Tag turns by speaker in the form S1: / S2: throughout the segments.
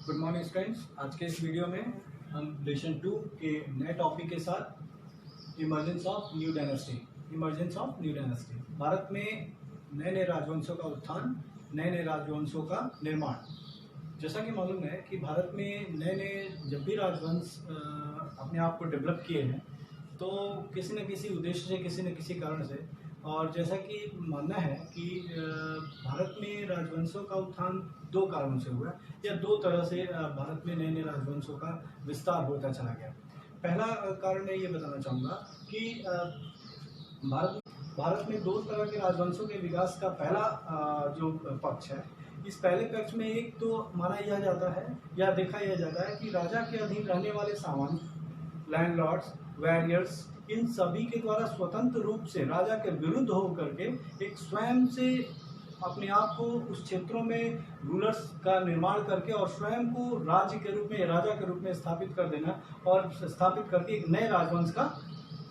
S1: Good morning students. आज के इस वीडियो में हम लेसन 2 के नए टॉपिक के साथ emergence of new dynasty Bharat में नए नए राजवंशों का उत्थान, नए नए राजवंशों का निर्माण। जैसा कि मालूम है कि भारत में नए नए जब भी राजवंश अपने आप को डेवलप किए हैं तो किसी न किसी उद्देश्य से, किसी न किसी कारण से, और जैसा कि मानना है कि भारत में राजवंशों का उत्थान दो कारणों से हुआ या दो तरह से भारत में नए नए राजवंशों का विस्तार होता चला गया। पहला कारण मैं ये बताना चाहूँगा कि भारत में दो तरह के राजवंशों के विकास का पहला जो पक्ष है, इस पहले पक्ष में एक तो माना यह जाता है या देखा यह जाता है कि राजा के अधीन रहने वाले सामंत, लैंडलॉर्ड्स, वॉरियर्स, इन सभी के द्वारा स्वतंत्र रूप से राजा के विरुद्ध होकर के एक स्वयं से अपने आप को उस क्षेत्रों में रूलर्स का निर्माण करके और स्वयं को राज्य के रूप में, राजा के रूप में स्थापित कर देना और स्थापित करके एक नए राजवंश का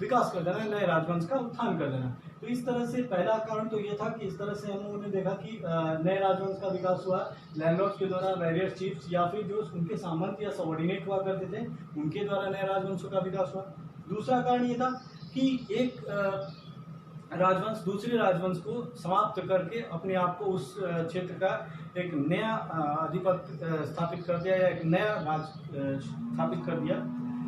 S1: विकास कर देना, नए राजवंश का उत्थान कर देना। तो इस तरह से पहला कारण तो ये था कि इस तरह से हम लोगों ने देखा कि नए राजवंश का विकास हुआ लैंडलॉर्ड्स के द्वारा, वॉरियर चीफ्स या फिर जो उनके सामंत या सबऑर्डिनेट हुआ करते थे उनके द्वारा नए राजवंशों का विकास हुआ। दूसरा कारण ये था कि एक राजवंश दूसरे राजवंश को समाप्त करके अपने आप को उस क्षेत्र का एक नया आधिपत्य स्थापित कर दिया या एक नया राज स्थापित कर दिया।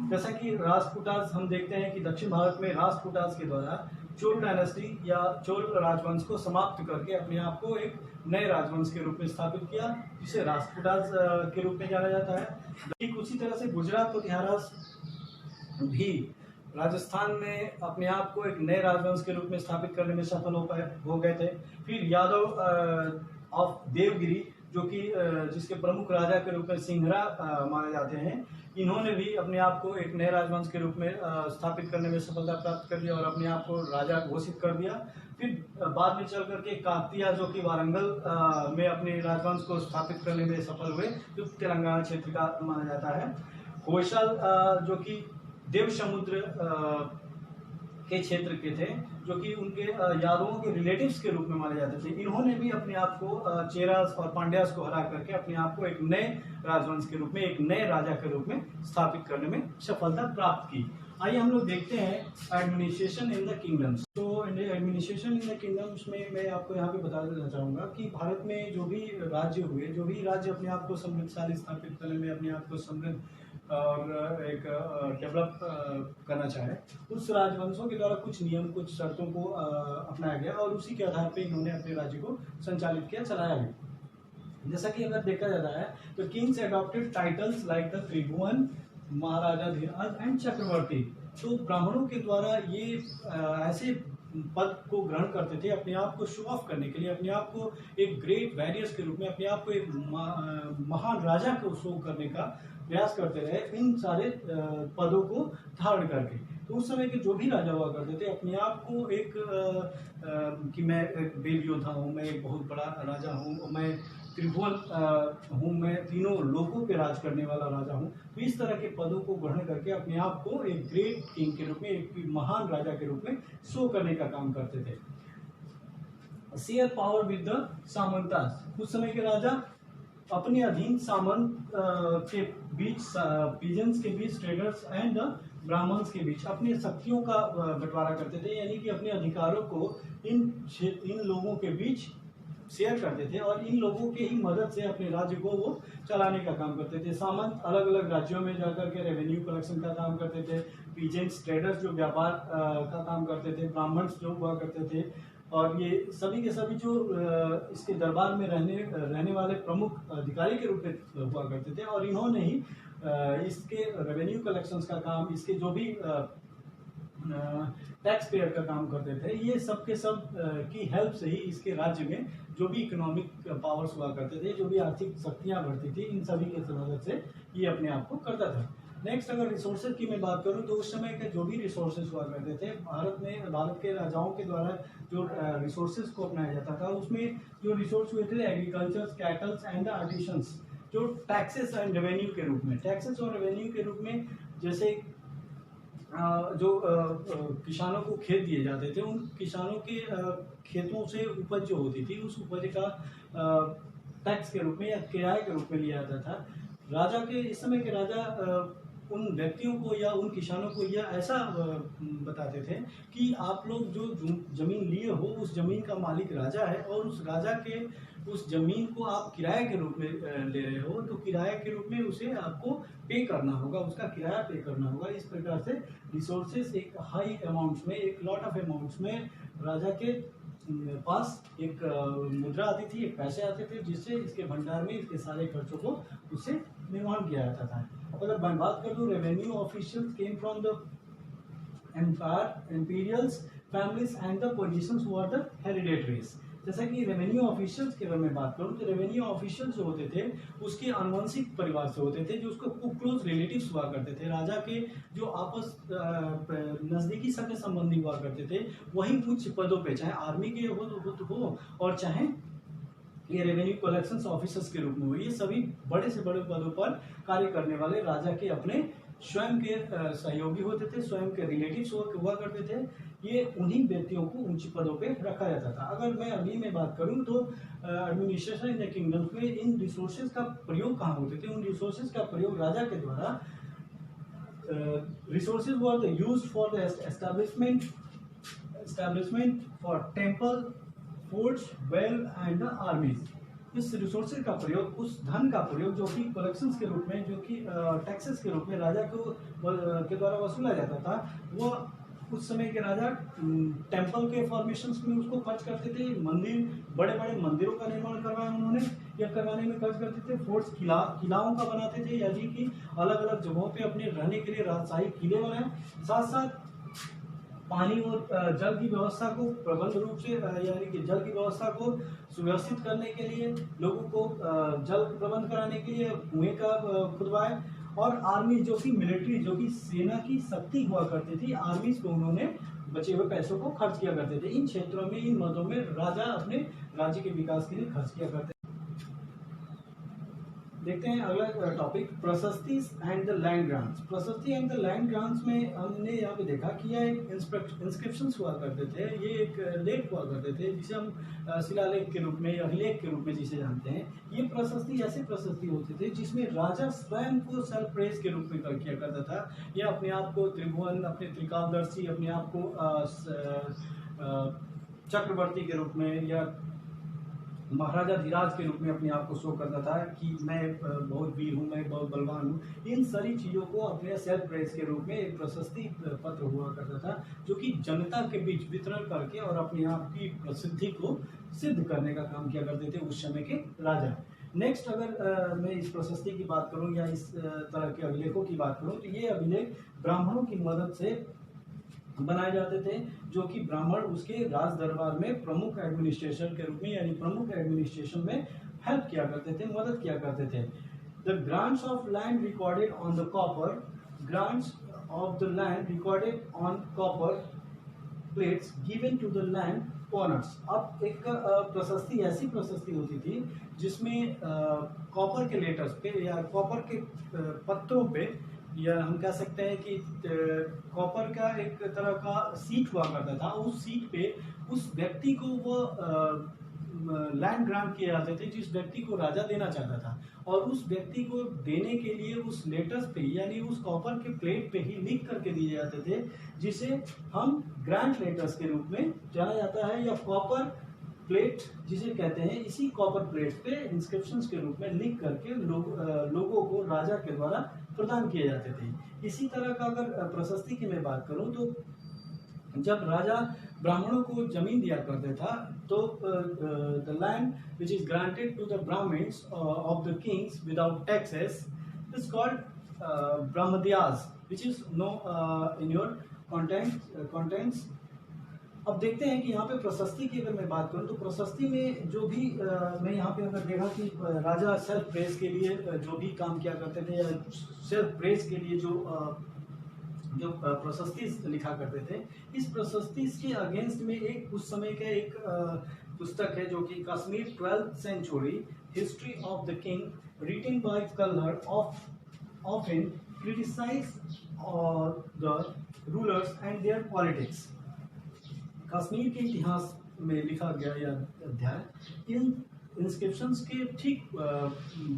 S1: जैसा कि राष्ट्रकूटास हम देखते हैं कि दक्षिण भारत में राष्ट्रकूटास के द्वारा चोल डायनेस्टी या चोल राजवंश को समाप्त करके अपने आप को एक नए राजवंश के रूप में स्थापित किया, जिसे राष्ट्रकूटास के रूप में जाना जाता है। ठीक उसी तरह से गुजरात और महाराष्ट्र भी राजस्थान में अपने आप को एक नए राजवंश के रूप में स्थापित करने में सफल हो गए थे। फिर यादव ऑफ देवगिरी, जो कि जिसके प्रमुख राजा के रूप में सिंघरा माने जाते हैं, इन्होंने भी अपने आप को एक नए राजवंश के रूप में स्थापित करने में सफलता प्राप्त कर लिया और अपने आप को राजा घोषित कर दिया। फिर बाद में चल करके काकतीय, जो कि वारंगल में अपने राजवंश को स्थापित करने में सफल हुए, जो तेलंगाना क्षेत्र का माना जाता है। होयसल, जो कि देव समुद्र के क्षेत्र के थे, जो कि उनके यादवों के रिलेटिव्स के रूप में माने जाते थे, इन्होंने भी अपने आप को चेरास और पांड्यास को हरा करके अपने आप को एक नए राजवंश के रूप में, एक नए राजा के रूप में स्थापित करने में सफलता प्राप्त की। आइए हम लोग देखते हैं एडमिनिस्ट्रेशन इन द किंगडम्स। तो एडमिनिस्ट्रेशन इन द किंगडम्स में मैं आपको यहाँ पे बता देना चाहूँगा कि भारत में जो भी राज्य हुए, जो भी राज्य अपने आप को समृद्धशाली स्थापित करने में, अपने आप को समृद्ध और एक डेवलप करना चाहे, उस राजवंशों के द्वारा कुछ नियम, कुछ शर्तों को अपनाया गया और उसी के आधार पे इन्होंने अपने राज्य को संचालित किया, चलाया गया। जैसा कि अगर देखा जाता है तो kings adopted titles like the Tribhuvan, Maharaja Dhiraj and Chakravarti. तो ब्राह्मणों के द्वारा ये ऐसे पद को ग्रहण करते थे अपने आप को शो ऑफ करने के लिए, अपने आप को एक ग्रेट वॉरियर्स के रूप में, अपने आप को एक महान राजा को शो करने का प्रयास करते रहे, इन सारे पदों को धारण करके। तो उस समय के जो भी राजा हुआ करते थे अपने आप को एक कि मैं एक वीर योद्धा हूँ, मैं एक बहुत बड़ा राजा हूँ, मैं त्रिभुवन हूँ, मैं तीनों लोगों पे राज करने वाला राजा हूँ। तो इस तरह के पदों को ग्रहण करके अपने आप को एक ग्रेट किंग के रूप में, एक महान राजा के रूप में शो करने का काम करते थे। Share power with the samantas. उस समय के राजा अपने अधीन सामंत के बीच, पीजन्स के बीच, ट्रेडर्स एंड ब्राह्मण्स के बीच अपनी शक्तियों का बंटवारा करते थे, यानी कि अपने अधिकारों को इन लोगों के बीच शेयर करते थे और इन लोगों के ही मदद से अपने राज्य को वो चलाने का काम करते थे। सामंत अलग अलग राज्यों में जाकर के रेवेन्यू कलेक्शन का काम करते थे, पीजेंट्स, ट्रेडर्स जो व्यापार का काम करते थे, ब्राह्मण्स जो हुआ करते थे, और ये सभी के सभी जो इसके दरबार में रहने वाले प्रमुख अधिकारी के रूप में हुआ करते थे और इन्होंने ही इसके रेवेन्यू कलेक्शंस का काम, इसके जो भी टैक्स पेयर का काम करते थे, ये सब के सब की हेल्प से ही इसके राज्य में जो भी इकोनॉमिक पावर्स हुआ करते थे, जो भी आर्थिक शक्तियाँ बढ़ती थी, इन सभी के मदद से ये अपने आप को करता था। नेक्स्ट अगर रिसोर्सेज की मैं बात करूं तो उस समय के जो भी रिसोर्सेज हुआ करते थे भारत के राजाओं के द्वारा जो रिसोर्सेज को अपनाया जाता था, उसमें जो रिसोर्स हुए थे एग्रीकल्चर, कैटल्स एंड आर्टिसंस, जो टैक्सेस एंड रेवेन्यू के रूप में, टैक्सेस और रेवेन्यू के रूप में, जैसे जो किसानों को खेत दिए जाते थे, उन किसानों के खेतों से उपज जो होती थी, उस उपज का टैक्स के रूप में या किराए के रूप में लिया जाता था। राजा के इस समय के राजा उन व्यक्तियों को या उन किसानों को या ऐसा बताते थे कि आप लोग जो जमीन लिए हो उस जमीन का मालिक राजा है और उस राजा के उस जमीन को आप किराए के रूप में ले रहे हो, तो किराए के रूप में उसे आपको पे करना होगा, उसका किराया पे करना होगा। इस प्रकार से रिसोर्सेस एक हाई अमाउंट्स में, एक लॉट ऑफ अमाउंट्स में राजा के पास एक मुद्रा आती थी, एक पैसे आते थे, जिससे इसके भंडार में इसके सारे खर्चों को उससे निर्वहन किया जाता था। अगर मैं बात कर दूं, revenue officials came from the empire, imperials, families and the positions were the hereditaries. जैसा कि रेवेन्यू ऑफिशियल्स की अगर मैं बात करूं तो रेवेन्यू ऑफिशियल्स जो होते थे उसके आनुवंशिक परिवार से होते थे, जो उसको क्लोज रिलेटिव्स हुआ करते थे। राजा के जो आपस नज़दीकी सगे संबंधी हुआ करते थे वही उच्च पदों पे, चाहे आर्मी के हो और चाहे ये रेवेन्यू कलेक्शन ऑफिसर्स के रूप में हो, ये सभी बड़े से बड़े पदों पर कार्य करने वाले राजा के अपने स्वयं के सहयोगी होते थे, स्वयं के रिलेटिव्स हुआ करते थे। ये उन्हीं व्यक्तियों को ऊंचे पदों पे रखा जाता था। अगर मैं अभी में बात करूं तो एडमिनिस्ट्रेशन इन द किंगडम्स में इन रिसोर्सेज का प्रयोग कहाँ होते थे? उन रिसोर्सेज का प्रयोग राजा के द्वारा resources were used for the establishment for temple, forts, well and the armies. इस रिसोर्सेज का प्रयोग, उस धन का प्रयोग जो कि कलेक्शंस के रूप में, जो कि टैक्सेस के रूप में राजा को के द्वारा वसूला जाता था, वह उस समय के राजा टेम्पल के फॉर्मेशंस में उसको खर्च करते थे। मंदिर, बड़े बड़े मंदिरों का निर्माण करवाया उन्होंने, या करवाने में खर्च करते थे। फोर्ट्स, किलाओं का बनाते थे, यानी कि अलग अलग जगहों पे अपने रहने के लिए राजशाही किले बनाए। साथ साथ पानी और जल की व्यवस्था को प्रबंध रूप से, यानी कि जल की व्यवस्था को सुव्यवस्थित करने के लिए, लोगों को जल प्रबंध कराने के लिए कुएं का खुदवाए। और आर्मी, जो कि मिलिट्री, जो कि सेना की शक्ति हुआ करती थी, आर्मीज को उन्होंने बचे हुए पैसों को खर्च किया करते थे। इन क्षेत्रों में, इन मदों में राजा अपने राज्य के विकास के लिए खर्च किया करते थे। देखते हैं अगला टॉपिक, प्रशस्ति एंड द लैंड ग्रांट्स। प्रशस्ति एंड द लैंड ग्रांट्स में हमने यहाँ पे देखा कि यह एक इंस्क्रिप्शंस हुआ करते थे, ये एक लेख हुआ करते थे, जिसे हम शिलालेख के रूप में या अभिलेख के रूप में जिसे जानते हैं। ये प्रशस्ति ऐसे प्रशस्ति होते थे जिसमें राजा स्वयं को सेल्फ प्रेज के रूप में किया करता था, या अपने आप को त्रिभुवन, अपने त्रिकालदर्शी, अपने आप को चक्रवर्ती के रूप में या महाराजा धीराज के रूप में अपने आप को शो करता था कि मैं बहुत वीर हूँ, मैं बहुत बलवान हूँ। इन सारी चीज़ों को अपने सेल्फ प्रेज के रूप में एक प्रशस्ति पत्र हुआ करता था, जो कि जनता के बीच वितरण करके और अपने आप की प्रसिद्धि को सिद्ध करने का काम किया करते थे उस समय के राजा। नेक्स्ट, अगर मैं इस प्रशस्ति की बात करूँ या इस तरह के अभिलेखों की बात करूँ, तो ये अभिलेख ब्राह्मणों की मदद से बनाए जाते थे, जो कि ब्राह्मण उसके राज दरबार में प्रमुख एडमिनिस्ट्रेशन के रूप में, यानी प्रमुख एडमिनिस्ट्रेशन में हेल्प किया करते थे, मदद किया करते थे। The grants of land recorded on the copper, grants of the land recorded on copper plates given to the land owners. अब एक प्रशस्ति ऐसी प्रशस्ति होती थी जिसमें कॉपर के लेटर्स पे या कॉपर के पत्रों पे, या हम कह सकते हैं कि कॉपर का एक तरह का सीट हुआ करता था, उस सीट पे उस व्यक्ति को वो लैंड ग्रांट किए जाते थे जिस व्यक्ति को राजा देना चाहता था, और उस व्यक्ति को देने के लिए उस लेटर्स पे, यानी उस कॉपर के प्लेट पे ही लिख करके दिए जाते थे, जिसे हम ग्रांट लेटर्स के रूप में जाना जाता है, या कॉपर प्लेट जिसे कहते हैं। इसी कॉपर प्लेट पे इंस्क्रिप्शंस के रूप में लिख करके लोगों को राजा के द्वारा प्रदान किए जाते थे। इसी तरह का अगर प्रशस्ति की मैं बात करूं, तो जब राजा ब्राह्मणों को जमीन दिया करते था, तो the land which is granted to the Brahmans of the kings without taxes is called brahmadeyas, which is no in your contents. अब देखते हैं कि यहाँ पे प्रशस्ति की अगर मैं बात करूँ, तो प्रशस्ति में जो भी मैं यहाँ पे अगर देखा कि राजा सेल्फ प्रेज के लिए जो भी काम किया करते थे, या सेल्फ प्रेज के लिए जो प्रशस्ति लिखा करते थे, इस प्रशस्ति के अगेंस्ट में एक उस समय का एक पुस्तक है जो कि Kashmir 12th century history of the king written by Kalhana often criticize the rulers and their politics। Kashmir के इतिहास में लिखा गया यह अध्याय इन इंस्क्रिप्शंस के ठीक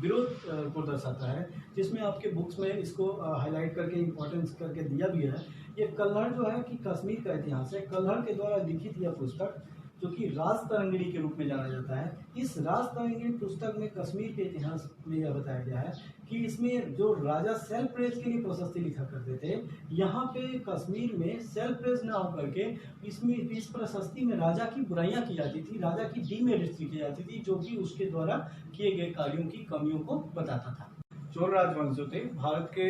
S1: विरोध को दर्शाता है, जिसमें आपके बुक्स में इसको हाईलाइट करके इम्पोर्टेंस करके दिया भी है। ये कल्हड़ जो है कि कश्मीर का इतिहास है। कल्हड़ के द्वारा लिखित यह पुस्तक जो कि राज तरंगिणी के रूप में जाना जाता है। इस राज तरंगिणी पुस्तक में कश्मीर के इतिहास में यह बताया गया है कि इसमें जो राजा सेल्फ प्रेज के लिए प्रशस्ति लिखा करते थे, यहाँ पे कश्मीर में सेल्फ प्रेज ना होकर के इसमें इस प्रशस्ति में राजा की बुराइयां की जाती थी, राजा की डीमेरिट्स की जाती थी, जो कि उसके द्वारा किए गए कार्यों की कमियों को बताता था। चोल राजवंश जो थे भारत के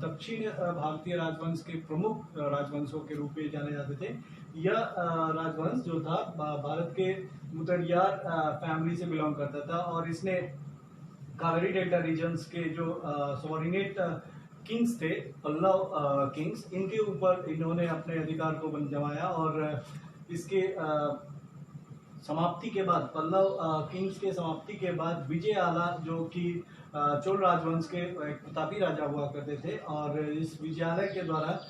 S1: दक्षिण भारतीय राजवंश के प्रमुख राजवंशों के रूप में जाने जाते थे। यह राजवंश जो था भारत के मुतरियार फैमिली से बिलोंग करता था और इसने कावेरी डेल्टा रीजन्स के जो सॉवरिनेट किंग्स थे, पल्लव किंग्स, इनके ऊपर इन्होंने अपने अधिकार को जमाया और इसके समाप्ति के बाद, पल्लव किंग्स के समाप्ति के बाद विजय आला जो कि चोल राजवंश के एक प्रतापी राजा हुआ करते थे और इस विजयालय के द्वारा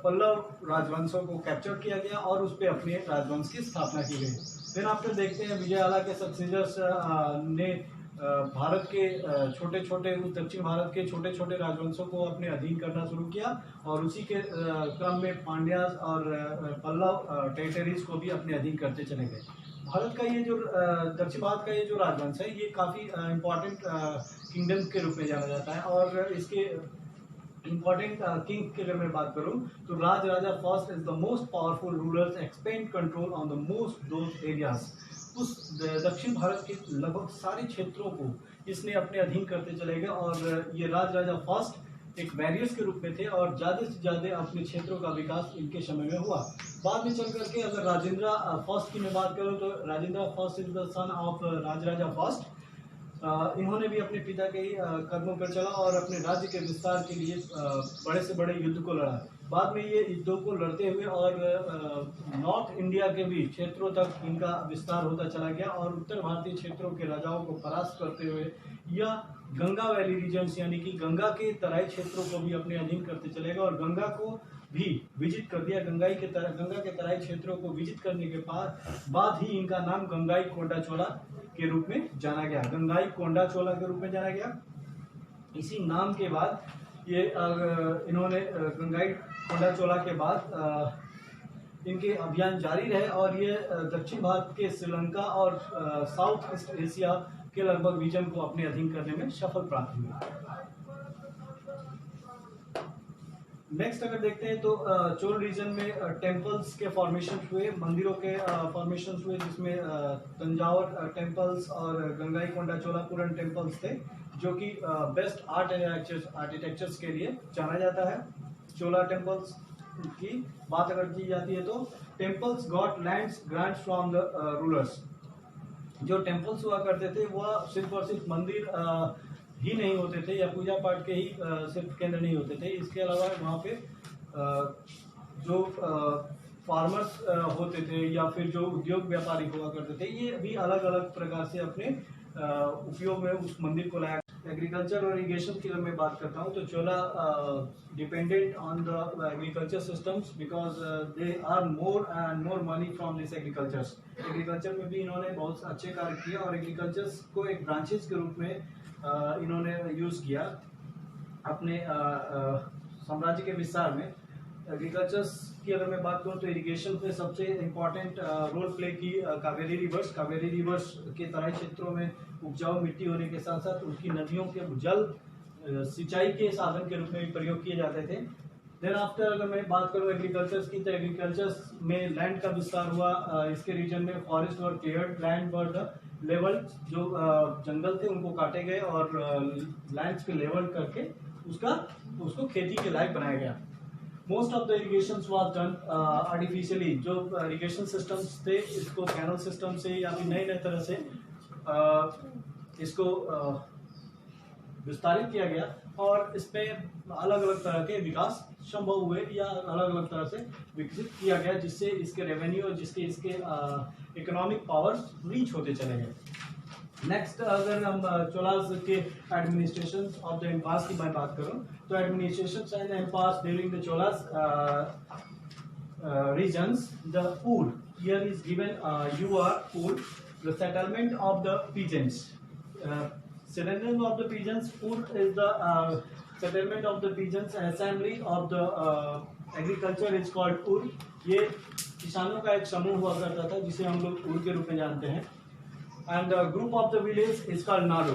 S1: पल्लव राजवंशों को कैप्चर किया गया और उस पर अपने राजवंश की स्थापना की गई। फिर आपको देखते हैं विजय आला के सक्सेसर्स ने भारत के छोटे छोटे दक्षिण भारत के छोटे छोटे राजवंशों को अपने अधीन करना शुरू किया और उसी के क्रम में पांड्यास और पल्लव टेरिटरीज को भी अपने अधीन करते चले गए। भारत का ये जो दक्षिण भारत का ये जो राजवंश है, ये काफ़ी इम्पोर्टेंट किंगडम के रूप में जाना जाता है और इसके इम्पोर्टेंट किंग की अगर मैं बात करूं तो Raja Raja first is the most powerful rulers expand control on the most those areas. उस दक्षिण भारत के लगभग सारे क्षेत्रों को इसने अपने अधीन करते चले गए और ये राज राजा फर्स्ट एक बैरियर्स के रूप में थे और ज़्यादा से ज़्यादा अपने क्षेत्रों का विकास इनके समय में हुआ। बाद में चल करके अगर राजेंद्र फर्स्ट की मैं बात करूं तो Rajendra first is the son of Raj Raja first. इन्होंने भी अपने पिता के ही कदमों पर चला और अपने राज्य के विस्तार के लिए बड़े से बड़े युद्ध को लड़ा। बाद में ये युद्धों को लड़ते हुए और नॉर्थ इंडिया के भी क्षेत्रों तक इनका विस्तार होता चला गया और उत्तर भारतीय क्षेत्रों के राजाओं को परास्त करते हुए यह गंगा वैली रीजन्स यानी कि गंगा के तराई क्षेत्रों को भी अपने अधीन करते चले गए और गंगा को भी विजिट कर दिया। गंगा के तराई क्षेत्रों को विजिट करने के बाद ही इनका नाम गंगाई कोंडा चोला के रूप में जाना गया, गंगाई कोंडा चोला के रूप में जाना गया। इसी नाम के बाद ये इन्होंने गंगाई कोंडा चोला के बाद इनके अभियान जारी रहे और ये दक्षिण भारत के श्रीलंका और साउथ ईस्ट एशिया के लगभग रीजन को अपने अधीन करने में सफल प्राप्त हुए। नेक्स्ट अगर देखते हैं तो चोल रीजन में टेम्पल्स के फॉर्मेशन हुए, मंदिरों के फॉर्मेशन हुए, जिसमें तंजावर टेम्पल्स और गंगाई कोंडा चोलापुरम टेम्पल्स थे जो कि बेस्ट आर्किटेक्चर्स के लिए जाना जाता है। चोला टेम्पल्स की बात अगर की जाती है तो temples got lands grants from the rulers. जो टेम्पल्स हुआ करते थे वह सिर्फ और सिर्फ मंदिर ही नहीं होते थे या पूजा पाठ के ही सिर्फ केंद्र नहीं होते थे। इसके अलावा वहाँ पे जो फार्मर्स होते थे या फिर जो उद्योग व्यापारी हुआ करते थे, ये भी अलग अलग प्रकार से अपने उपयोग में उस मंदिर को लाया। एग्रीकल्चर और इरिगेशन की अगर मैं बात करता हूँ तो Chola dependent on the agriculture systems because they earn more and more money from this agricultures. Agriculture में भी इन्होंने बहुत अच्छे कार्य किए और एग्रीकल्चर्स को एक ब्रांचेस के रूप में इन्होंने यूज़ किया अपने साम्राज्य के विस्तार में। एग्रीकल्चर्स की अगर मैं बात करूं तो इरिगेशन में सबसे इम्पॉर्टेंट रोल प्ले की कावेरी रिवर्स के तराई क्षेत्रों में उपजाऊ मिट्टी होने के साथ साथ उसकी नदियों के जल सिंचाई के साधन के रूप में भी प्रयोग किए जाते थे। देन आफ्टर अगर मैं बात करूं एग्रीकल्चर्स की तो एग्रीकल्चर्स में लैंड का विस्तार हुआ। इसके रीजन में फॉरेस्ट और क्लियर्ड लैंड पर द लेवल, जो जंगल थे उनको काटे गए और लैंड्स के लेवल करके उसको खेती के लायक बनाया गया। Most of the irrigation was done artificially. जो इरिगेशन सिस्टम्स थे इसको कैनल सिस्टम से या फिर नए नए तरह से इसको विस्तारित किया गया और इसमें अलग अलग तरह के विकास संभव हुए या अलग अलग तरह से विकसित किया गया, जिससे इसके रेवेन्यू और जिसके इसके इकोनॉमिक पावर्स रीच होते चले गए। नेक्स्ट अगर हम चोलास के एडमिनिस्ट्रेशन ऑफ द एम्पायर्स की मैं बात करूं तो administration and empires during the Cholas regions, the pool here is given UR pool the settlement of the peasants, synonym of the pigeons, ur is the settlement of the pigeons, assembly of the agriculture is called ur. ये किसानों का एक समूह हुआ करता था जिसे हम लोग उर के रूप में जानते हैं. And the group of the village is called Nadu.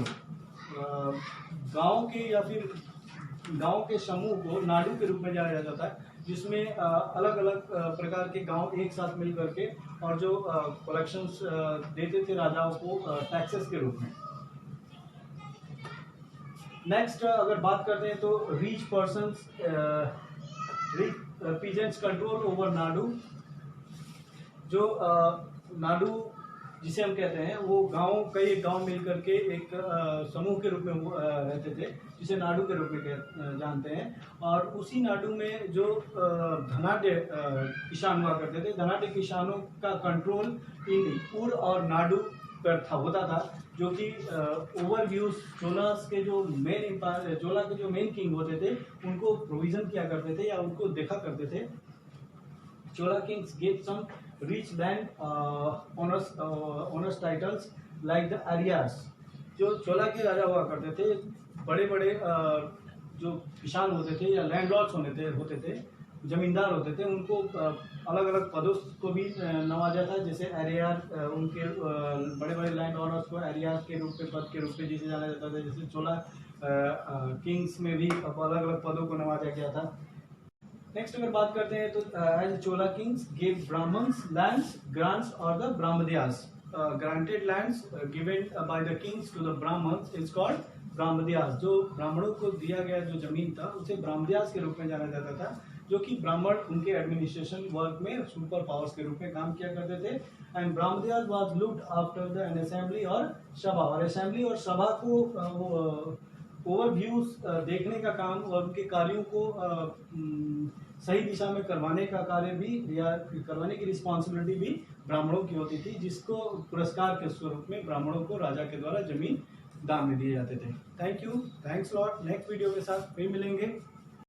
S1: गांव के या फिर गांव के समूह को नाडू के रूप में जाना जाता है, जिसमें अलग अलग प्रकार के गांव एक साथ मिल करके और जो कलेक्शंस देते थे राजाओं को टैक्सेस के रूप में. नेक्स्ट अगर बात करते हैं तो rich persons, peasants control over Nadu. जो नाडू जिसे हम कहते हैं वो कई गांव मिल करके एक समूह के रूप में रहते थे, जिसे नाडू के रूप में जानते हैं. और उसी नाडू में जो धनाढ्य किसान हुआ करते थे, धनाढ्य किसानों का कंट्रोल इन उर और नाडू पर होता था, जो कि ओवरव्यूज चोलास के जो चोला के जो मेन किंग होते थे उनको प्रोविजन किया करते थे या उनको देखा करते थे. Chola kings gave some rich land owners titles like the areas. जो चोला के राजा हुआ करते थे, बड़े बड़े जो किसान होते थे या लैंडलॉर्ड्स होते थे, जमींदार होते थे, उनको अलग अलग पदों को भी नवाजा था. जैसे एरियार, उनके बड़े बड़े लैंड ऑनर्स को एरियार के रूप में, पद के रूप में जिसे जाना जाता था. जैसे चोला किंग्स में भी अलग अलग पदों को नवाजा गया था. नेक्स्ट अगर बात करते हैं तो as Chola kings gave Brahmans lands grants और the brahmadeyas. Granted lands given by the kings to the Brahmans is called brahmadeyas. जो ब्राह्मणों को दिया गया जो जमीन था उसे ब्राह्मदियास के रूप में जाना जाता था, जो कि ब्राह्मण उनके एडमिनिस्ट्रेशन वर्क में सुपर पावर्स के रूप में काम किया करते थे. And brahmadeyas was looked after the an assembly और सभा. और असेंबली और सभा को ओवरव्यूज देखने का काम और उनके कार्यों को सही दिशा में करवाने का कार्य भी या करवाने की रिस्पॉन्सिबिलिटी भी ब्राह्मणों की होती थी, जिसको पुरस्कार के स्वरूप में ब्राह्मणों को राजा के द्वारा जमीन दान में दिए जाते थे. Thank you, thanks lot. Next video के साथ फिर मिलेंगे.